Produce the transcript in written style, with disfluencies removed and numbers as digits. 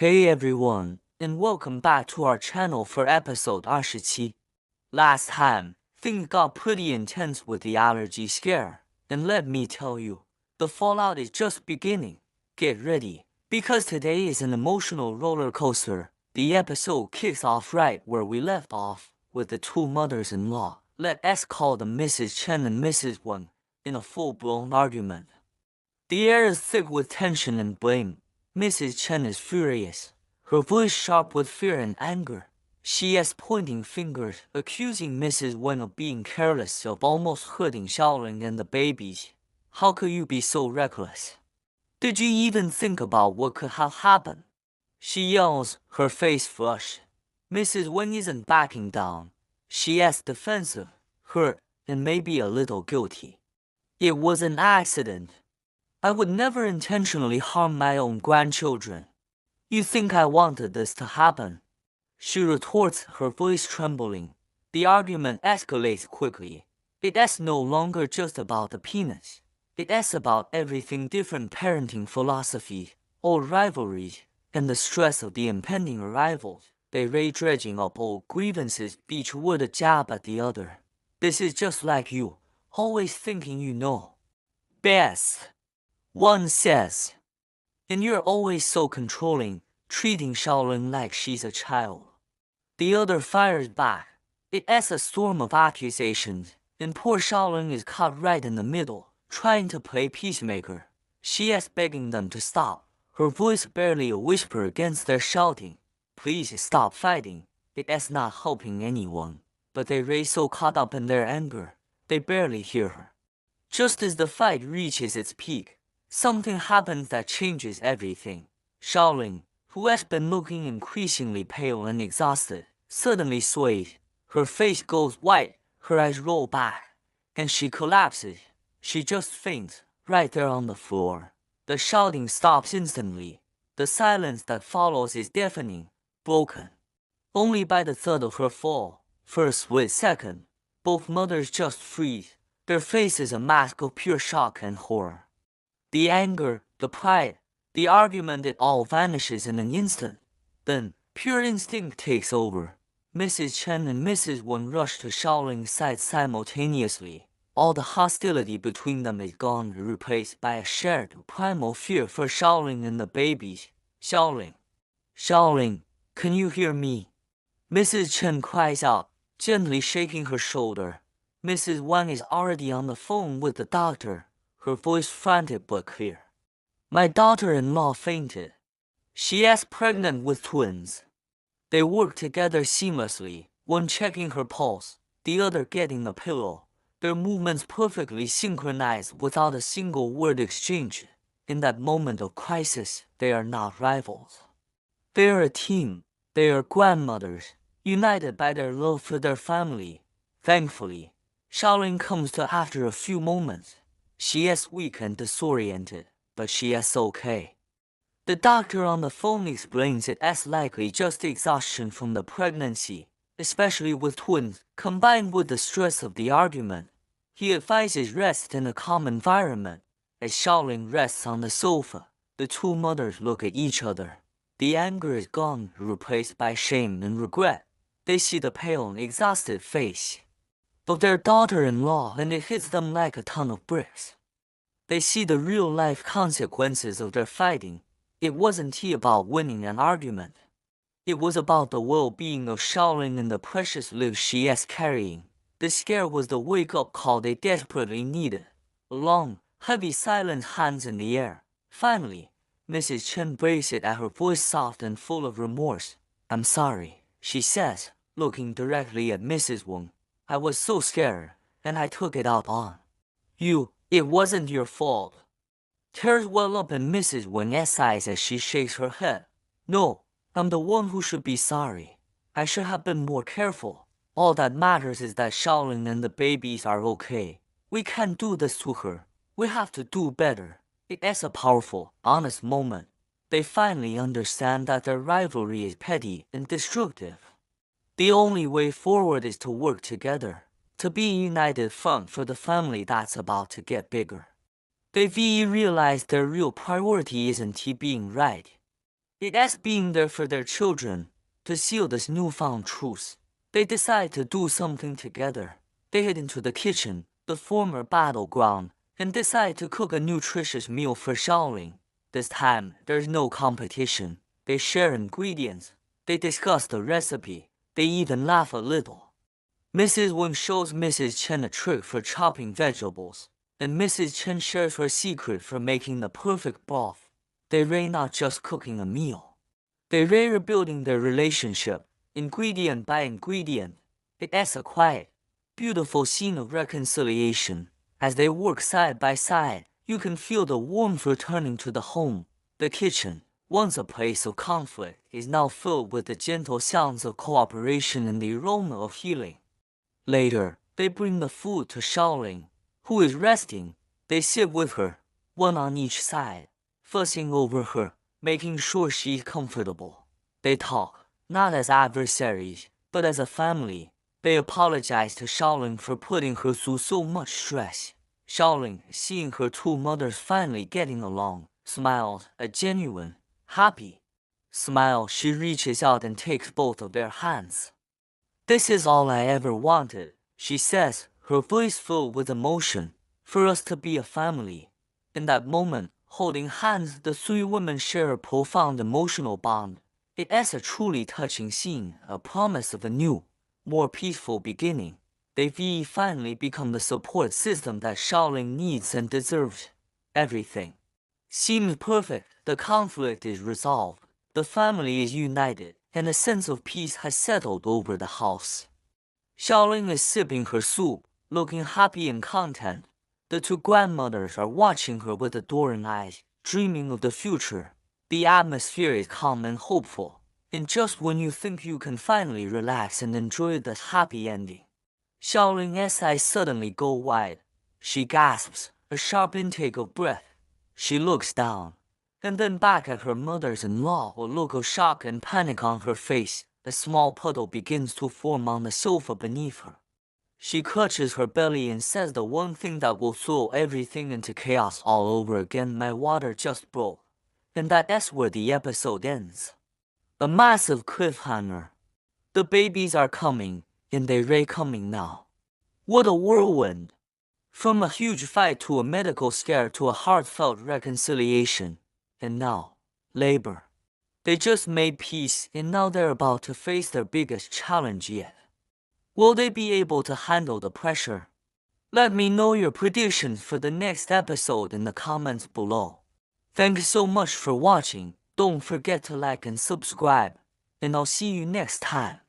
Hey everyone, and welcome back to our channel for episode 27. Last time, things got pretty intense with the allergy scare, and let me tell you, the fallout is just beginning. Get ready, because today is an emotional roller coaster. The episode kicks off right where we left off, with the two mothers-in-law, let's call them Mrs. Chen and Mrs. Wang, in a full-blown argument. The air is thick with tension and blame. Mrs. Chen is furious, her voice sharp with fear and anger. She is pointing fingers, accusing Mrs. Wen of being careless, of almost hurting Xiaoling and the babies. How could you be so reckless? Did you even think about what could have happened? She yells, her face flushed. Mrs. Wen isn't backing down. She is defensive, hurt, and maybe a little guilty. It was an accident. I would never intentionally harm my own grandchildren. You think I wanted this to happen? She retorts, her voice trembling. The argument escalates quickly. It is no longer just about the peanuts. It is about everything: different parenting philosophy, old rivalries, and the stress of the impending arrival. They rage, dredging up old grievances, each word a jab at the other. This is just like you, always thinking you know best. One says, and you're always so controlling, treating Xiaoling like she's a child. The other fires back. It is a storm of accusations, and poor Xiaoling is caught right in the middle, trying to play peacemaker. She is begging them to stop, her voice barely a whisper against their shouting. Please stop fighting. It is not helping anyone. But they rage, so caught up in their anger, they barely hear her. Just as the fight reaches its peak, something happens that changes everything. Xiaoling, who has been looking increasingly pale and exhausted, suddenly sways. Her face goes white, her eyes roll back, and she collapses. She just faints, right there on the floor. The shouting stops instantly. The silence that follows is deafening, broken. Only by the thud of her fall, for a split second, both mothers just freeze, their faces a mask of pure shock and horror. The anger, the pride, the argument, it all vanishes in an instant. Then, pure instinct takes over. Mrs. Chen and Mrs. Wen rush to Xiaoling's side simultaneously. All the hostility between them is gone, replaced by a shared, primal fear for Xiaoling and the babies. Xiaoling, Xiaoling, can you hear me? Mrs. Chen cries out, gently shaking her shoulder. Mrs. Wang is already on the phone with the doctor, her voice frantic but clear. My daughter-in-law fainted. She is pregnant with twins. They work together seamlessly, one checking her pulse, the other getting the pillow, their movements perfectly synchronized without a single word exchanged. In that moment of crisis, they are not rivals. They are a team. They are grandmothers, united by their love for their family. Thankfully, Xiaoling comes to after a few moments. She is weak and disoriented, but she is okay. The doctor on the phone explains it as likely just exhaustion from the pregnancy, especially with twins, combined with the stress of the argument. He advises rest in a calm environment. As Xiaoling rests on the sofa, the two mothers look at each other. The anger is gone, replaced by shame and regret. They see the pale, exhausted face of their daughter-in-law, and it hits them like a ton of bricks. They see the real-life consequences of their fighting. It wasn't about winning an argument. It was about the well-being of Xiaoling and the precious lives she is carrying. The scare was the wake-up call they desperately needed. A long, heavy silence hangs in the air. Finally, Mrs. Chen breaks it, at her voice soft and full of remorse. I'm sorry, she says, looking directly at Mrs. Wang. I was so scared, and I took it out on you. It wasn't your fault. Tears well up in Mrs. Wang's eyes as she shakes her head. No, I'm the one who should be sorry. I should have been more careful. All that matters is that Xiaoling and the babies are okay. We can't do this to her. We have to do better. It is a powerful, honest moment. They finally understand that their rivalry is petty and destructive. The only way forward is to work together, to be a united front for the family that's about to get bigger. They realize their real priority isn't being right. It as being there for their children, to seal this newfound truce. They decide to do something together. They head into the kitchen, the former battleground, and decide to cook a nutritious meal for Xiaoling. This time, there's no competition. They share ingredients. They discuss the recipe. They even laugh a little. Mrs. Wang shows Mrs. Chen a trick for chopping vegetables, and Mrs. Chen shares her secret for making the perfect broth. They are not just cooking a meal. They are building their relationship, ingredient by ingredient. It's a quiet, beautiful scene of reconciliation. As they work side by side, you can feel the warmth returning to the home. The kitchen, once a place of conflict, is now filled with the gentle sounds of cooperation and the aroma of healing. Later, they bring the food to Xiaoling, who is resting. They sit with her, one on each side, fussing over her, making sure she's comfortable. They talk, not as adversaries, but as a family. They apologize to Xiaoling for putting her through so much stress. Xiaoling, seeing her two mothers finally getting along, smiles, a genuine, happy smile. She reaches out and takes both of their hands. "This is all I ever wanted," she says, her voice filled with emotion, "for us to be a family." In that moment, holding hands, the three women share a profound emotional bond. It is a truly touching scene, a promise of a new, more peaceful beginning. They finally become the support system that Xiaoling needs and deserves. Everything seems perfect. The conflict is resolved. The family is united, and a sense of peace has settled over the house. Xiaoling is sipping her soup, looking happy and content. The two grandmothers are watching her with adoring eyes, dreaming of the future. The atmosphere is calm and hopeful, and just when you think you can finally relax and enjoy the happy ending, Xiaoling's eyes suddenly go wide. She gasps, a sharp intake of breath. She looks down, and then back at her mothers-in-law, a look of shock and panic on her face. A small puddle begins to form on the sofa beneath her. She clutches her belly and says the one thing that will throw everything into chaos all over again: "My water just broke." And that's where the episode ends. A massive cliffhanger. The babies are coming, and they're coming now. What a whirlwind! From a huge fight to a medical scare to a heartfelt reconciliation. And now, labor. They just made peace, and now they're about to face their biggest challenge yet. Will they be able to handle the pressure? Let me know your predictions for the next episode in the comments below. Thanks so much for watching. Don't forget to like and subscribe, and I'll see you next time.